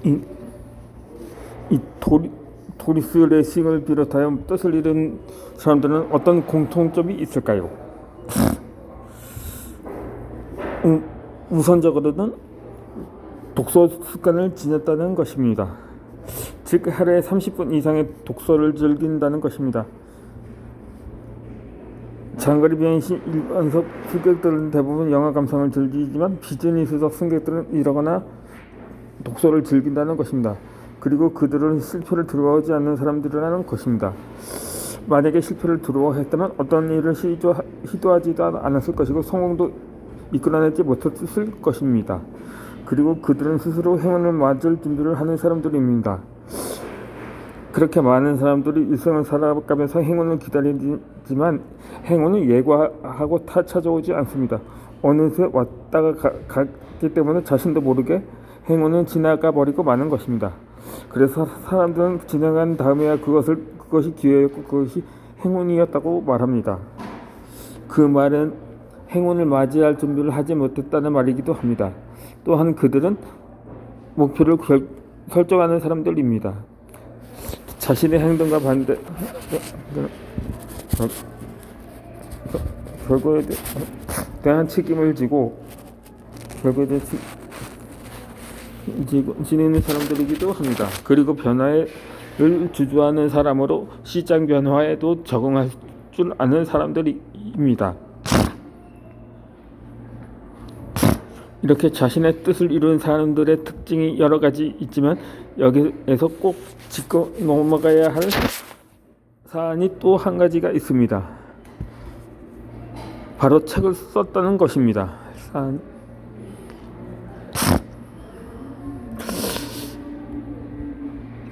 이, 이 도리스 레싱을 비롯하여 뜻을 잃은 사람들은 어떤 공통점이 있을까요? 우선적으로는 독서 습관을 지녔다는 것입니다. 즉 하루에 30분 이상의 독서를 즐긴다는 것입니다. 장거리 비행 시 일반석 승객들은 대부분 영화 감상을 즐기지만 비즈니스석 승객들은 이러거나 독서를 즐긴다는 것입니다. 그리고 그들은 실패를 두려워하지 않는 사람들이라는 것입니다. 만약에 실패를 두려워했다면 어떤 일을 시도하지도 않았을 것이고 성공도 이끌어내지 못했을 것입니다. 그리고 그들은 스스로 행운을 맞을 준비를 하는 사람들입니다. 그렇게 많은 사람들이 일생을 살아가면서 행운을 기다리지만 행운은 예고하고 찾아오지 않습니다. 어느새 왔다가 갔기 때문에 자신도 모르게 행운은 지나가 버리고 마는 것입니다. 그래서 사람들은 지나간 다음에야 그것이 기회였고 그것이 행운이었다고 말합니다. 그 말은 행운을 맞이할 준비를 하지 못했다는 말이기도 합니다. 또한 그들은 목표를 설정하는 사람들입니다. 자신의 행동과 결과에 대한 책임을 지고 결과에 대해 지내는 사람들이기도 합니다. 그리고 변화를 주저하는 사람으로 시장 변화에도 적응할 줄 아는 사람들입니다. 이렇게 자신의 뜻을 이룬 사람들의 특징이 여러 가지 있지만 여기에서 꼭 짚고 넘어가야 할 사안이 또 한 가지가 있습니다. 바로 책을 썼다는 것입니다.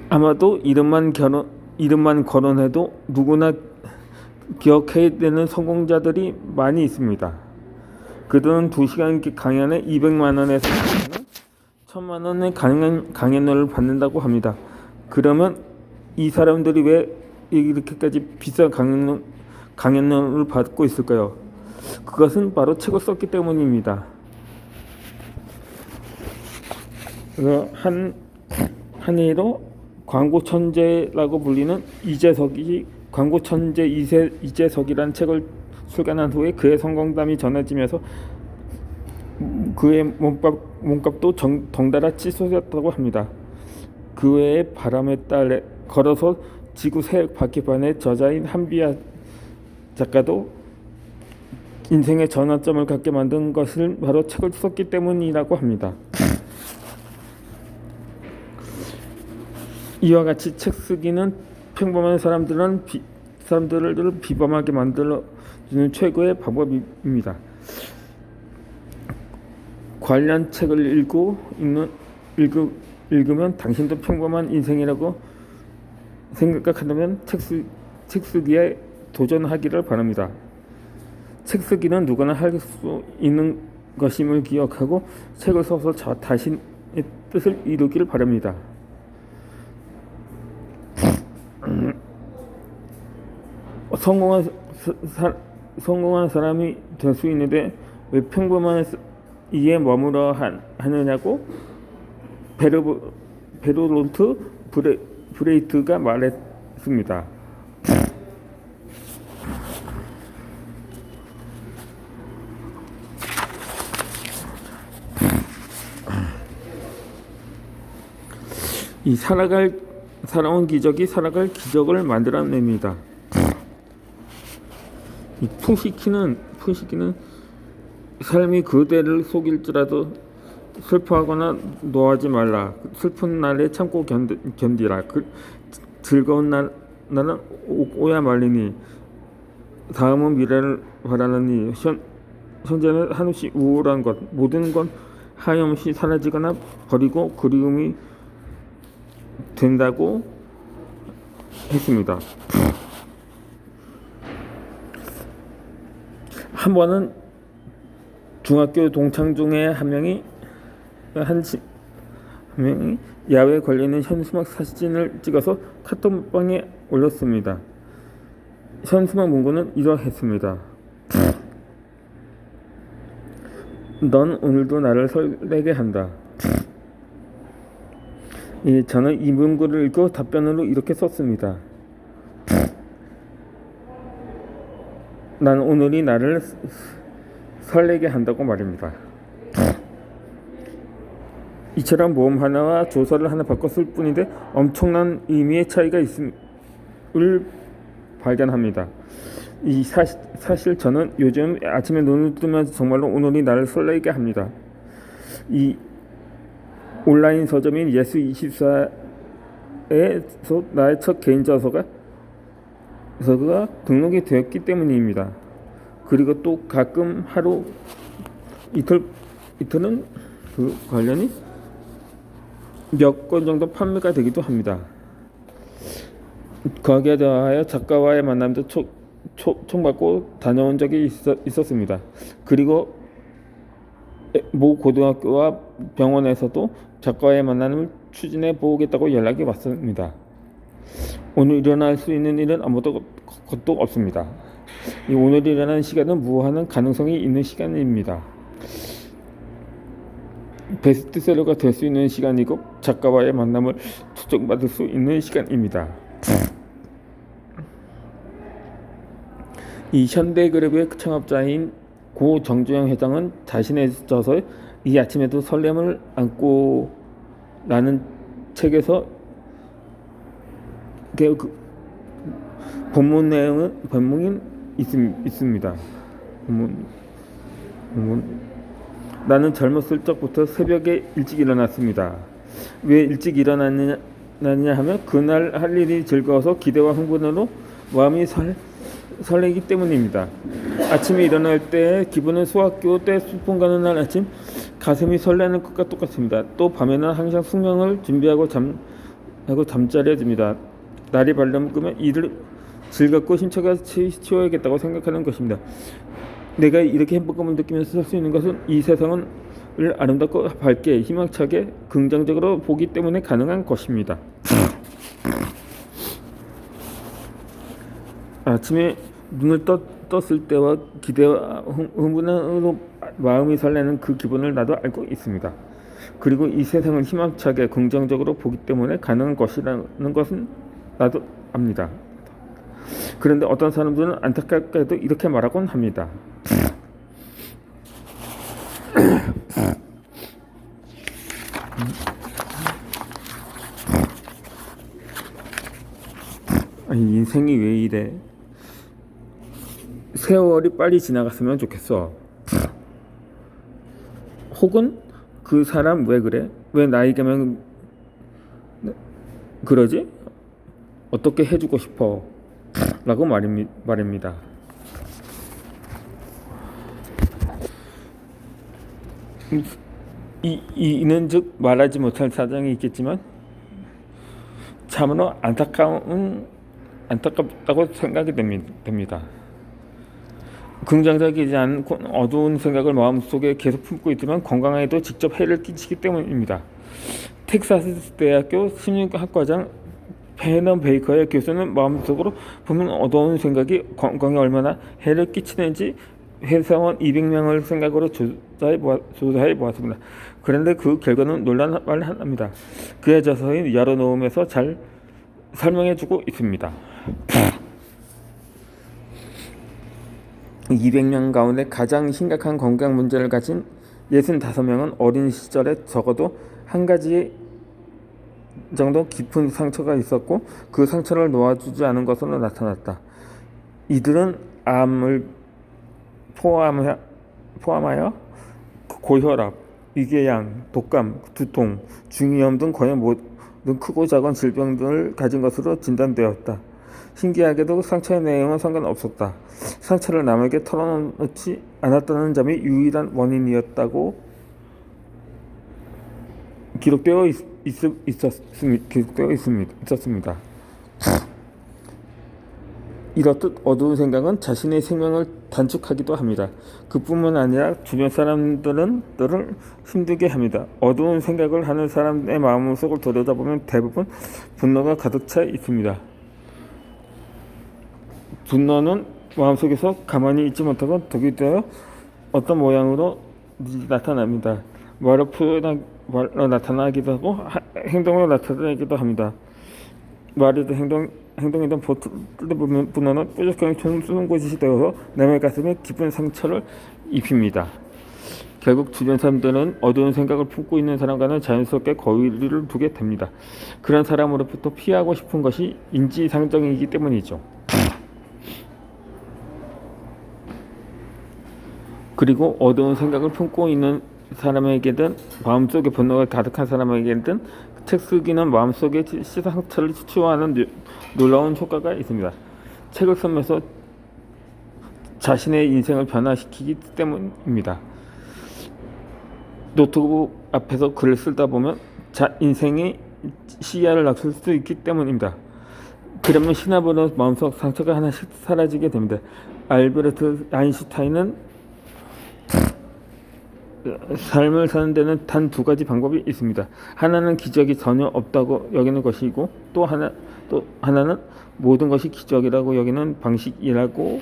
아마도 이름만 거론해도 누구나 기억해야 되는 성공자들이 많이 있습니다. 그들은 2시간 강연에 200만 원에서 1000만 원의 강연료를 받는다고 합니다. 그러면 이 사람들이 왜 이렇게까지 비싼 강연료를 받고 있을까요? 그것은 바로 책을 썼기 때문입니다. 한의로 광고 천재라고 불리는 이재석이 광고 천재 이재석이라는 책을 출간한 후에 그의 성공담이 전해지면서 그의 몸값도 덩달아 치솟았다고 합니다. 그 외에 바람에 따라 걸어서 지구 새 바퀴판의 저자인 한비아 작가도 인생의 전환점을 갖게 만든 것을 바로 책을 썼기 때문이라고 합니다. 이와 같이 책 쓰기는 평범한 사람들을 비범하게 만들어주는 최고의 방법입니다. 관련 책을 읽으면 당신도 평범한 인생이라고 생각한다면 책 쓰기에 도전하기를 바랍니다. 책 쓰기는 누구나 할 수 있는 것임을 기억하고 책을 써서 자신의 뜻을 이루기를 바랍니다. 성공한 사람이 될 수 있는데 왜 평범한 이에 머물러 하느냐고 베르톨트 브레이트가 말했습니다. 살아온 기적이 살아갈 기적을 만들어냅니다. 이 푸시키는 삶이 그대를 속일지라도 슬퍼하거나 노하지 말라. 슬픈 날에 참고 견디라. 즐거운 날은 오야 말리니 다음은 미래를 바라느니 현재는 한없이 우울한 것 모든 건 하염없이 사라지거나 버리고 그리움이 된다고 했습니다. 한 번은 중학교 동창 중에 한 명이 야외에 걸려있는 현수막 사진을 찍어서 카톡방에 올렸습니다. 현수막 문구는 이러했습니다. 넌 오늘도 나를 설레게 한다. 저는 이 문구를 읽고 답변으로 이렇게 썼습니다. 난 오늘이 나를 설레게 한다고 말입니다. 이처럼 모음 하나와 조사를 하나 바꿨을 뿐인데 엄청난 의미의 차이가 있음을 발견합니다. 사실 저는 요즘 아침에 눈을 뜨면서 정말로 오늘이 나를 설레게 합니다. 이 온라인 서점인 예스24에서 나의 첫 개인 저서가 등록이 되었기 때문입니다. 그리고 또 가끔 하루 이틀은 그 관련이 몇 권 정도 판매가 되기도 합니다. 거기에 더하여 작가와의 만남도 초청받고 다녀온 적이 있었습니다. 그리고 모 고등학교와 병원에서도 작가와의 만남을 추진해 보겠다고 연락이 왔습니다. 오늘 일어날 수 있는 일은 아무것도 없습니다. 이 오늘 일어나는 시간은 무한한 가능성이 있는 시간입니다. 베스트셀러가 될 수 있는 시간이고 작가와의 만남을 초청받을 수 있는 시간입니다. 이 현대그룹의 창업자인 고 정주영 회장은 자신의 저서 이 아침에도 설렘을 안고 라는 책에서 그 본문이 있습니다. 나는 젊었을 적부터 새벽에 일찍 일어났습니다. 왜 일찍 일어났느냐 하면 그날 할 일이 즐거워서 기대와 흥분으로 마음이 설레기 때문입니다. 아침에 일어날 때 기분은 소학교 때 소풍 가는 날 아침 가슴이 설레는 것과 똑같습니다. 또 밤에는 항상 숙명을 준비하고 잠자리에 듭니다. 날이 밝으면 일을 즐겁고 힘차게 치워야겠다고 생각하는 것입니다. 내가 이렇게 행복감을 느끼면서 살 수 있는 것은 이 세상을 아름답고 밝게 희망차게 긍정적으로 보기 때문에 가능한 것입니다. 아침에 눈을 떴을 때와 기대와 흥분으로 마음이 설레는 그 기분을 나도 알고 있습니다. 그리고 이 세상을 희망차게 긍정적으로 보기 때문에 가능한 것이라는 것은 나도 압니다. 그런데 어떤 사람들은 안타깝게도 이렇게 말하곤 합니다. 아니, 인생이 왜 이래? 세월이 빨리 지나갔으면 좋겠어. 혹은 그 사람 왜 그래? 왜 나에게만 그러지? 어떻게 해주고 싶어? 라고 말입니다. 이는 즉 말하지 못할 사정이 있겠지만 참으로 안타깝다고 생각이 됩니다. 긍정적이지 않고 어두운 생각을 마음속에 계속 품고 있지만 건강에도 직접 해를 끼치기 때문입니다. 텍사스 대학교 심리학과장 페넌 베이커의 교수는 마음속으로 품은 어두운 생각이 건강에 얼마나 해를 끼치는지 회사원 200명을 생각으로 조사해 보았습니다. 그런데 그 결과는 놀랄만 합니다. 그의 저서인 열어놓음에서 잘 설명해주고 있습니다. 200명 가운데 가장 심각한 건강 문제를 가진 65명은 어린 시절에 적어도 한 가지 정도 깊은 상처가 있었고 그 상처를 놓아주지 않은 것으로 나타났다. 이들은 암을 포함하여 고혈압, 위궤양, 독감, 두통, 중이염 등 거의 모든 크고 작은 질병들을 가진 것으로 진단되었다. 신기하게도 상처의 내용은 상관없었다. 상처를 남에게 털어놓지 않았다는 점이 유일한 원인이었다고 기록되어 있었습니다. 이렇듯 어두운 생각은 자신의 생명을 단축하기도 합니다. 그뿐만 아니라 주변 사람들을 힘들게 합니다. 어두운 생각을 하는 사람의 마음속을 들여다보면 대부분 분노가 가득 차 있습니다. 분노는 마음속에서 가만히 있지 못하고 독이 되어 어떤 모양으로 나타납니다. 말로 말로 나타나기도 하고 행동으로 나타나기도 합니다. 말이든 행동이든 분노는 뾰족하게 쏘는 곳이 되어서 남의 가슴에 깊은 상처를 입힙니다. 결국 주변 사람들은 어두운 생각을 품고 있는 사람과는 자연스럽게 거리를 두게 됩니다. 그런 사람으로부터 피하고 싶은 것이 인지상정이기 때문이죠. 그리고 어두운 생각을 품고 있는 사람에게든 마음속에 분노가 가득한 사람에게든 책 쓰기는 마음속에 상처를 치유하는 놀라운 효과가 있습니다. 책을 쓰면서 자신의 인생을 변화시키기 때문입니다. 노트북 앞에서 글을 쓰다 보면 인생의 시야를 낮출 수 있기 때문입니다. 그러면 신압으로 마음속 상처가 하나씩 사라지게 됩니다. 알베르트 아인슈타인은 삶을 사는 데는 단 두 가지 방법이 있습니다. 하나는 기적이 전혀 없다고 여기는 것이고 또 하나는 모든 것이 기적이라고 여기는 방식이라고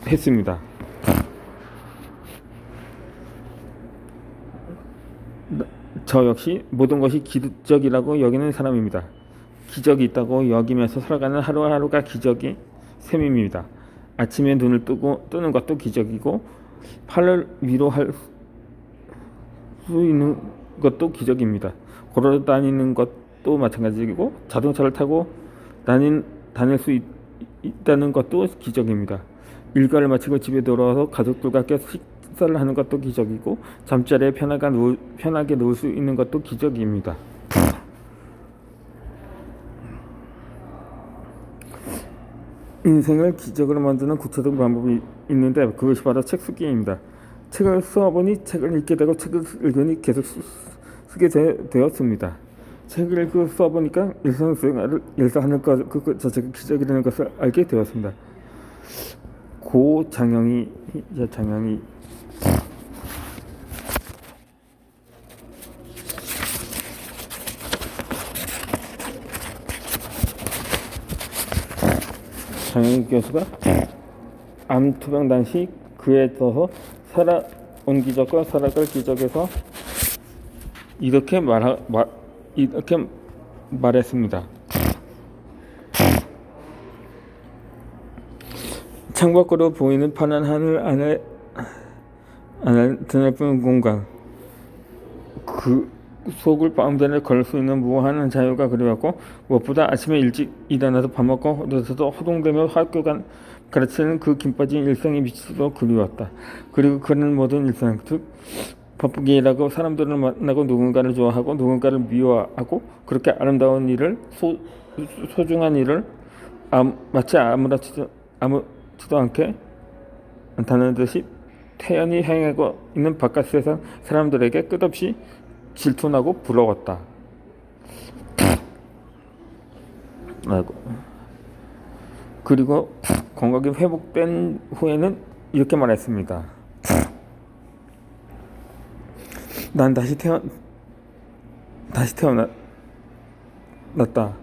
했습니다. 저 역시 모든 것이 기적이라고 여기는 사람입니다. 기적이 있다고 여기면서 살아가는 하루하루가 기적의 셈입니다. 아침에 눈을 뜨는 것도 기적이고 팔을 위로 할 수 있는 것도 기적입니다. 걸어 다니는 것도 마찬가지고 자동차를 타고 다닐 수 있다는 것도 기적입니다. 일과를 마치고 집에 돌아와서 가족들과 함께 식사를 하는 것도 기적이고 잠자리에 편하게 누울 수 있는 것도 기적입니다. 인생을 기적으로 만드는 구체적인 방법이 있는데 그것이 바로 책 쓰기입니다. 책을 써보니 책을 읽게 되고 책을 읽으니 계속 쓰게 되었습니다. 책을 읽고 써보니까 일상하는 것 그 자체가 기적이라는 것을 알게 되었습니다. 장영이 교수가 암투병 당시 그에 떠서 살아온 기적과 살아갈 기적에서 이렇게 말했습니다. 창밖으로 보이는 파란 하늘 안에 드넓은 공간, 그 속을 마음대로 걸 수 있는 무한한 자유가 그리웠고 무엇보다 아침에 일찍 일어나서 밥 먹고 늦어서 허둥대며 학교 가르치는 그 긴 빠진 일상이 미치도록 그리웠다. 그리고 그런 모든 일상, 즉 바쁘게 일하고 사람들을 만나고 누군가를 좋아하고 누군가를 미워하고 그렇게 아름다운 일을 소중한 일을 마치 아무렇지도 않다는 듯이 태연히 행하고 있는 바깥 세상 사람들에게 끝없이 질투나고 부러웠다. 그리고 건강이 회복된 후에는 이렇게 말했습니다. 난 다시 태어났다.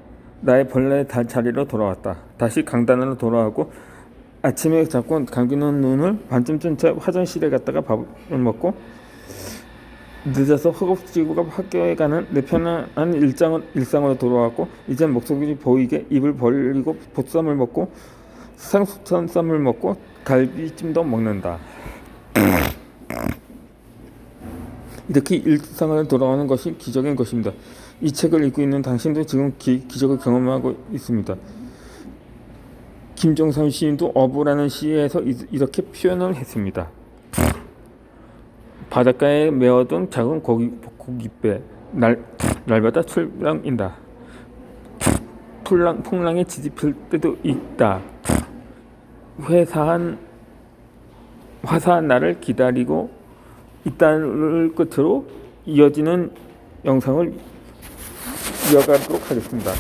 나의 본래 자리로 돌아왔다. 다시 강단으로 돌아가고 아침에 자꾸 감기는 눈을 반쯤 뜬 채 화장실에 갔다가 밥을 먹고 늦어서 허겁지겁 학교에 가는 내 편안한 일상으로 돌아왔고 이젠 목소리 보이게 입을 벌리고 보쌈을 먹고 상수천쌈을 먹고 갈비찜도 먹는다. 이렇게 일상으로 돌아오는 것이 기적인 것입니다. 이 책을 읽고 있는 당신도 지금 기적을 경험하고 있습니다. 김종삼 시인도 어부라는 시에서 이렇게 표현을 했습니다. 바닷가에 메어둔 작은 고깃배 날마다 출렁인다. 풍랑에 뒤집힐 때도 있다. 화사한 날을 기다리고 있다를 끝으로 이어지는 영상을 이어가도록 하겠습니다.